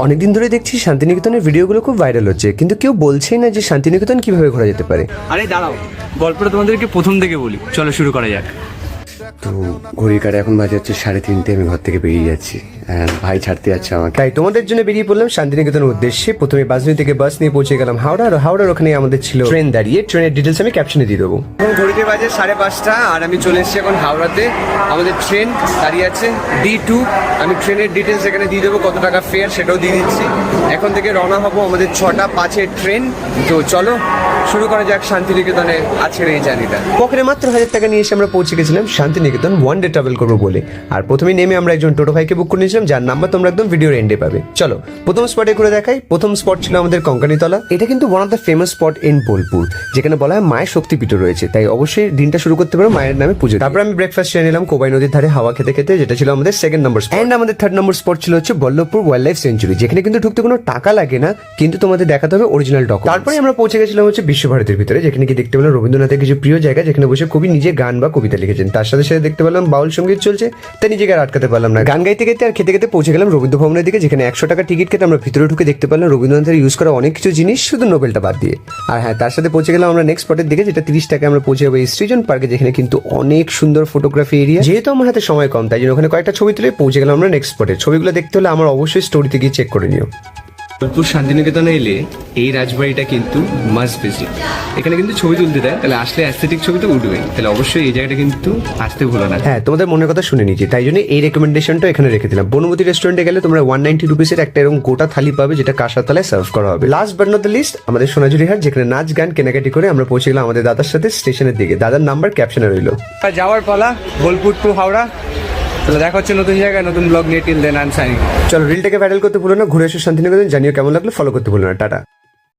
অনেকদিন ধরে দেখছি শান্তিনিকেতনের ভিডিওগুলো খুব ভাইরাল হচ্ছে, কিন্তু কেউ বলছেই না যে শান্তিনিকেতন কিভাবে ঘোরা যেতে পারে। আরে দাঁড়াও, গল্পটা তোমাদেরকে প্রথম থেকে বলি, চলো শুরু করা যাক। তো ঘড়ির কাটা এখন বাজে হচ্ছে 3:30, আমি ঘর থেকে বেরিয়ে যাচ্ছি। ভাই ছাড়তে যাচ্ছে আমাকে, তাই তোমাদের জন্য বেরিয়ে পড়লাম শান্তিনিকেতনের উদ্দেশ্যে। প্রথমে বাসনি থেকে বাস নিয়ে পৌঁছে গেলাম হাওড়া, আর হাওড়ার ওখানে আমাদের ছিল ট্রেন দাঁড়িয়ে। ট্রেনের ডিটেলস আমি ক্যাপশনে দিয়ে দেবো। এখন ঘড়িতে বাজে 5:30 আর আমি চলে এসেছি এখন হাওড়াতে। আমাদের ট্রেন দাঁড়িয়ে আছে D2। আমি ট্রেনের ডিটেলস এখানে দিয়ে দেবো, কত টাকা ফেয়ার সেটাও দিয়ে দিচ্ছি। এখন থেকে রওনা হবো, আমাদের 6:05 ট্রেন। তো চলো শুরু করা যাক শান্তিনিকেতনে আজকের এই জার্নিটা। পকেটে মাত্র 1000 টাকা নিয়ে এসে আমরা পৌঁছে গেছিলাম শান্তিনিকেতন ওয়ান ডে ট্রাভেল করবো বলে। আর প্রথমে নেমে আমরা একজন টোটো ভাইকে বুক করে নিয়েছিলাম, যার নাম্বার তোমরা একদম ভিডিওর এন্ডে পাবে। চলো প্রথম স্পটে ঘুরে দেখাই। প্রথম স্পট ছিল আমাদের কঙ্কানীতলা। এটা কিন্তু one of the famous spot in Bolpur, যেখানে বলা হয় মায়ের শক্তিপীঠ রয়েছে, তাই অবশ্যই দিনটা শুরু করতে পারো মায়ের নামে পুজো। তারপর আমি ব্রেকফাস্ট সেরে নিলাম কোবাই নদীর ধারে হাওয়া খেতে খেতে, যেটা ছিল আমাদের সেকেন্ড নম্বর স্পট। এন্ড আমাদের থার্ড নম্বর স্পট ছিল হচ্ছে বল্লভপুর ওয়াইল্ড লাইফ সেঞ্চুরি, যেখানে কিন্তু ঢুকতে কোনো টাকা লাগে না, কিন্তু তোমাদের দেখাতে হবে অরিজিনাল ডকুমেন্ট। তারপরে আমরা পৌঁছে গেছিলাম হচ্ছে বিশ্বভারতীর ভিতরে, যেখানে কি দেখতে পেলাম রবীন্দ্রনাথের কিছু প্রিয় জায়গা, যেখানে বসে কবি নিজে গান বা কবিতা লিখেছেন। তার সাথে সাথে দেখতে পেলাম বাউল সঙ্গীত চলছে, তাই নিজেকে আর আটকাতে পারলাম না। গান গাইতে গাইতে আর খেতে খেতে পৌঁছে গেলাম রবীন্দ্র ভবনের দিকে, যেখানে 100 টাকা টিকিট কেটে আমরা ভিতরে ঢুকে দেখতে পেলাম রবীন্দ্রনাথের ইউজ করা অনেক কিছু জিনিস, শুধু নোবেলটা বাদ দিয়ে। আর হ্যাঁ, তার সাথে পৌঁছে গেলাম আমরা নেক্সট স্পটের দিকে, যেটা 30 টাকায় আমরা পৌঁছে যাবো এই সৃজন পার্কে, যেখানে কিন্তু অনেক সুন্দর ফটোগ্রাফি এরিয়া। যেহেতু আমার হাতে সময় কম, তাই জন্য ওখানে কয়েকটা ছবি তুলে পৌঁছে গেলাম আমরা নেক্সট স্পটে। ছবিগুলো দেখতে হলে আমার অবশ্যই স্টোরিতে গিয়ে চেক করে নিও। বোলপুর শান্তিনিকেতনে এলে এই রাজবাড়িটা কিন্তু মাস্ট ভিজিট। এখানে কিন্তু ছবি তুলতে দেয়, তাহলে আসলে অ্যাস্থেটিক ছবি তো উঠবেই, তাহলে অবশ্যই এই জায়গাটা কিন্তু আসতে ভুলো না। হ্যাঁ, তোমাদের মনের কথা শুনে নিয়েছি, তাই জন্য এই রেকমেন্ডেশনটা এখানে রেখে দিলাম। বনমতি রেস্টুরেন্টে গেলে তোমরা 190 রুপিসের একটা এরকম গোটা থালি পাবে, যেটা কাঁসার থালায় সার্ভ করা হবে। Last but not the least, আমাদের সোনাঝুরি হাট, যেখানে নাচ গান কেনাকাটি করে আমরা পৌঁছে গেলাম আমাদের দাদার সাথে স্টেশনের দিকে। দাদার নাম্বার ক্যাপশনে রইলো। যাওয়ার পালা বোলপুর টু হাওড়া। তাহলে দেখা হচ্ছে নতুন জায়গায় নতুন ব্লগ নিয়ে। Till then I am signing. চলো রিলটাকে ভাইরাল করতে ভুলো না, ঘুরে এসে শান্তিনিকেতন। জানিও কেমন লাগলো, ফলো করতে ভুলো না। টাটা।